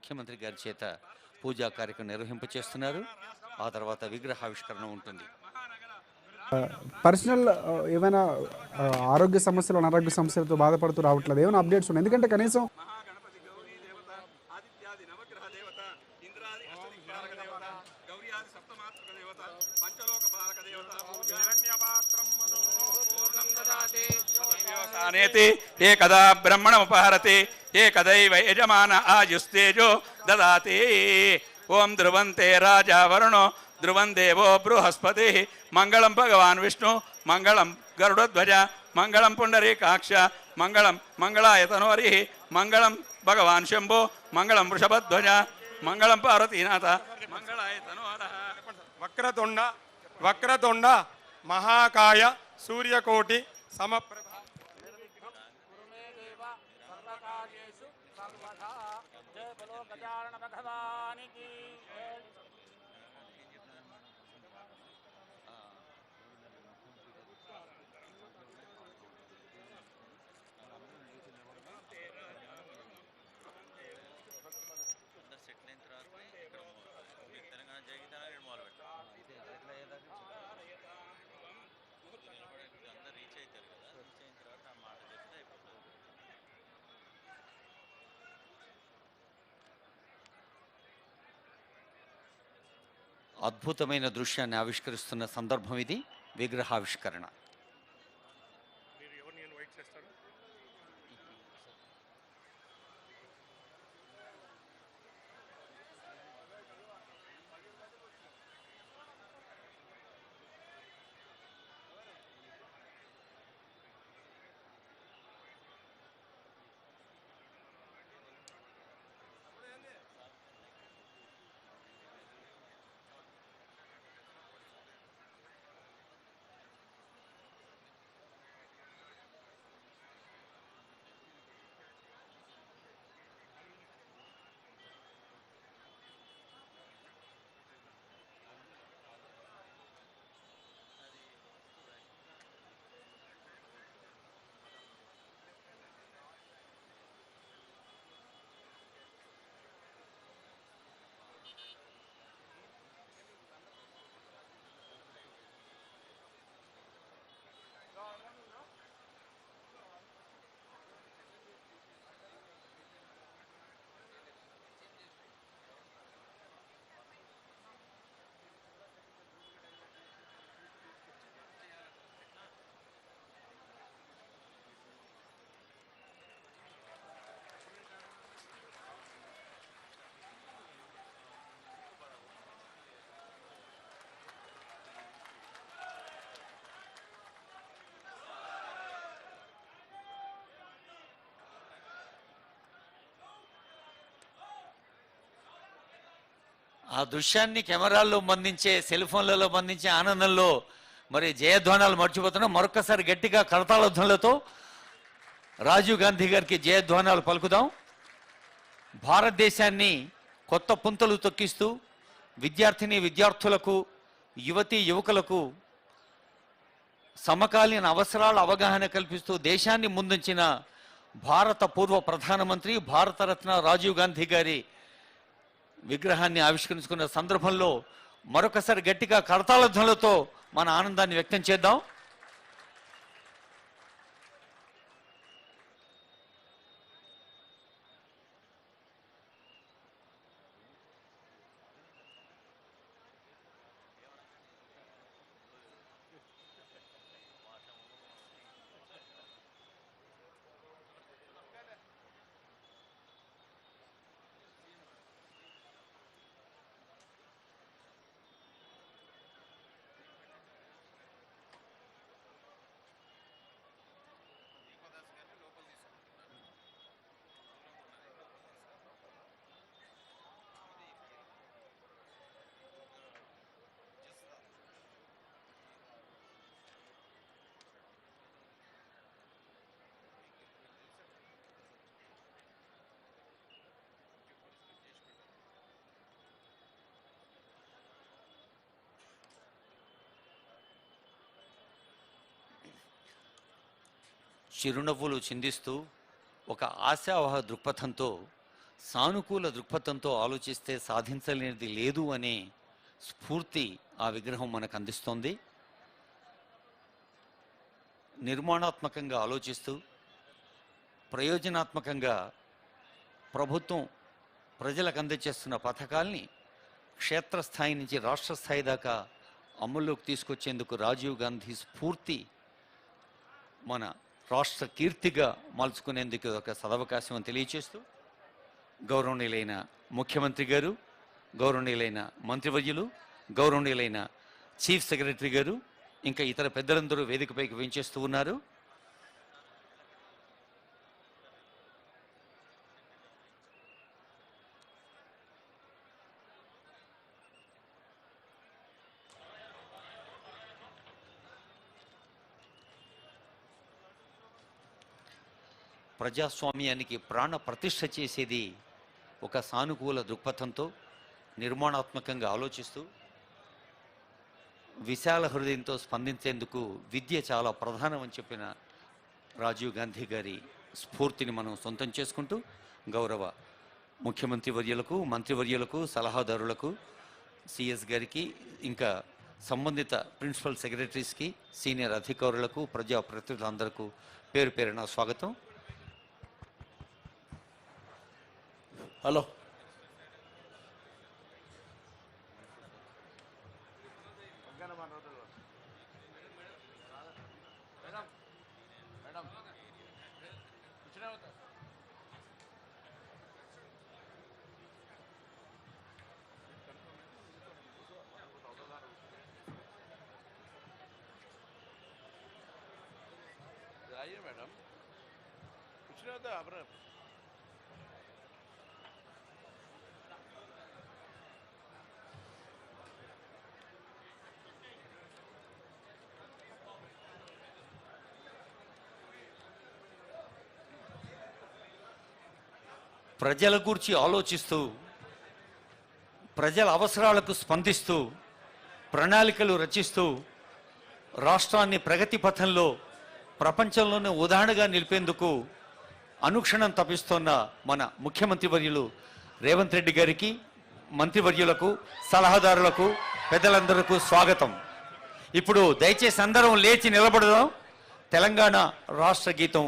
ముఖ్యమంత్రి గారి చేత పూజా కార్యక్రమం నిర్వహింపచేస్తున్నారు. ఆ తర్వాత విగ్రహావిష్కరణ ఉంటుంది. పర్సనల్ ఏమైనా ఆరోగ్య సమస్యలు అనారోగ్య సమస్యలతో బాధపడుతూ రావట్లేదు, ఏమైనా అప్డేట్స్ ఉన్నాయి? ఎందుకంటే కనీసం ఏకదా బ్రహ్మణముపహరతి ఏకదైవ యజమాన ఆయుస్తేజో దదాతి. ఓం ధ్రువంతే రాజా వరుణో ధ్రువం దేవో బృహస్పతి. మంగళం భగవాన్ విష్ణు మంగళం గరుడధ్వజ మంగళం పుండరీకాక్ష మంగళం మంగళాయతనోరి మంగళం భగవాన్ శంభో మంగళం వృషభధ్వజ మంగళం పార్వతీనాథ మంగళాయతనోర. వక్రతుండ వక్రతుండ మహాకాయ సూర్యకోటి సమప్రభ. అద్భుతమైన దృశ్యాన్ని ఆవిష్కరిస్తున్న సందర్భం ఇది, విగ్రహావిష్కరణ. ఆ దృశ్యాన్ని కెమెరాల్లో బంధించే, సెల్ ఫోన్లలో బంధించే ఆనందంలో మరి జయధ్వానాలు మర్చిపోతున్నాం. మరొకసారి గట్టిగా కరతాళధ్వనులతో రాజీవ్ గాంధీ గారికి జయధ్వానాలు పలుకుదాం. భారతదేశాన్ని కొత్త పుంతలు తొక్కిస్తూ విద్యార్థులకు, యువతీ యువకులకు సమకాలీన అవసరాల అవగాహన కల్పిస్తూ దేశాన్ని ముందుంచిన భారత పూర్వ ప్రధానమంత్రి, భారతరత్న రాజీవ్ గాంధీ గారి విగ్రహాన్ని ఆవిష్కరించుకున్న సందర్భంలో మరొకసారి గట్టిగా కరతాళధ్వనులతో మన ఆనందాన్ని వ్యక్తం చేద్దాం. చిరునవ్వులు చిందిస్తూ ఒక ఆశావహ దృక్పథంతో సానుకూల దృక్పథంతో ఆలోచిస్తే సాధించలేనిది లేదు అనే స్ఫూర్తి ఆ విగ్రహం మనకు అందిస్తోంది. నిర్మాణాత్మకంగా ఆలోచిస్తూ ప్రయోజనాత్మకంగా ప్రభుత్వం ప్రజలకు అందజేస్తున్న పథకాల్ని క్షేత్రస్థాయి నుంచి రాష్ట్ర స్థాయి దాకా అమల్లోకి తీసుకొచ్చేందుకు రాజీవ్ గాంధీ స్ఫూర్తి మన రాష్ట్ర కీర్తిగా మలుచుకునేందుకు ఒక సదవకాశం అని తెలియచేస్తూ గౌరవనీయులైన ముఖ్యమంత్రి గారు, గౌరవనీయులైన మంత్రివర్యులు, గౌరవనీయులైన చీఫ్ సెక్రటరీ గారు, ఇంకా ఇతర పెద్దలందరూ వేదికపైకి వేంచేస్తూ ఉన్నారు. ప్రజాస్వామ్యానికి ప్రాణ ప్రతిష్ఠ చేసేది ఒక సానుకూల దృక్పథంతో నిర్మాణాత్మకంగా ఆలోచిస్తూ విశాల హృదయంతో స్పందించేందుకు విద్య చాలా ప్రధానమని చెప్పిన రాజీవ్ గాంధీ గారి స్ఫూర్తిని మనం సొంతం చేసుకుంటూ గౌరవ ముఖ్యమంత్రి వర్యులకు, మంత్రివర్యులకు, సలహాదారులకు, సిఎస్ గారికి, ఇంకా సంబంధిత ప్రిన్సిపల్ సెక్రటరీస్కి, సీనియర్ అధికారులకు, ప్రజాప్రతినిధులందరికీ పేరు పేరున స్వాగతం. హలో, आइए मैडम, कुछ नहीं होता अपने ప్రజల గురించి ఆలోచిస్తూ ప్రజల అవసరాలకు స్పందిస్తూ ప్రణాళికలు రచిస్తూ రాష్ట్రాన్ని ప్రగతి పథంలో ప్రపంచంలోనే ఉదాహరణగా నిలిపేందుకు అనుక్షణం తపిస్తున్న మన ముఖ్యమంత్రి వర్యులు రేవంత్ రెడ్డి గారికి, మంత్రివర్యులకు, సలహాదారులకు, పెద్దలందరికీ స్వాగతం. ఇప్పుడు దయచేసి అందరం లేచి నిలబడదాం. తెలంగాణ రాష్ట్ర గీతం